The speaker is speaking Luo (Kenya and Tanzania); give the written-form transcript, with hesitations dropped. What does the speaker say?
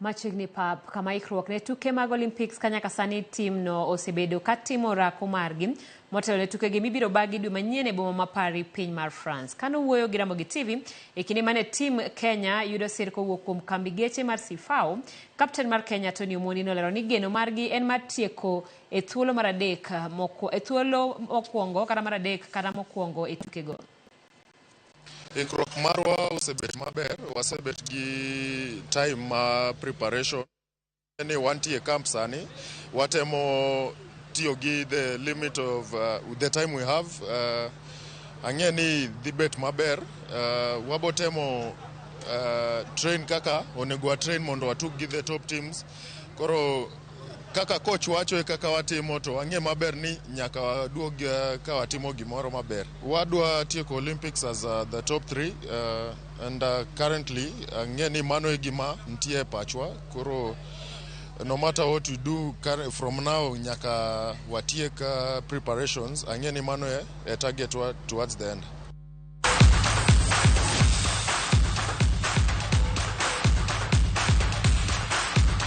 Machigni pap kama ikruok ne tuke mag Olimpiks kanyaka sani timno osebedo ka timo rako margi motelo ne tukegi mibiro bagi dwe manyien e boma ma Paris, piny mar France. Kano wuoyo gi Ramogi TV e kinde mane tim Kenya yudo sir kowuok kuom kambi geche mar Sifao, kapten mar Kenya Tony Omondi nolero ni geno margi en mar tieko e thuolo mar adek mokwongo e tukego. Ikruok marwa osebet maber, wasebet gi time ma preparation ni wantie camp sani, watemo tiyo gi the limit of the time we have. Ang'e ni dhi bet maber, wabotemo train kaka onego train mondo watug gi the top teams. Koro kaka coach wacho e kaka watimo to ang'e maber ni nyaka waduog ka watimo gimoro maber. Wadwa tieko Olympics as the top 3 and currently ang'e ni mano e gima nitie pachwa. Koro no matter what we do from now nyaka watiek preparations, ang'e ni mano e target towards the end.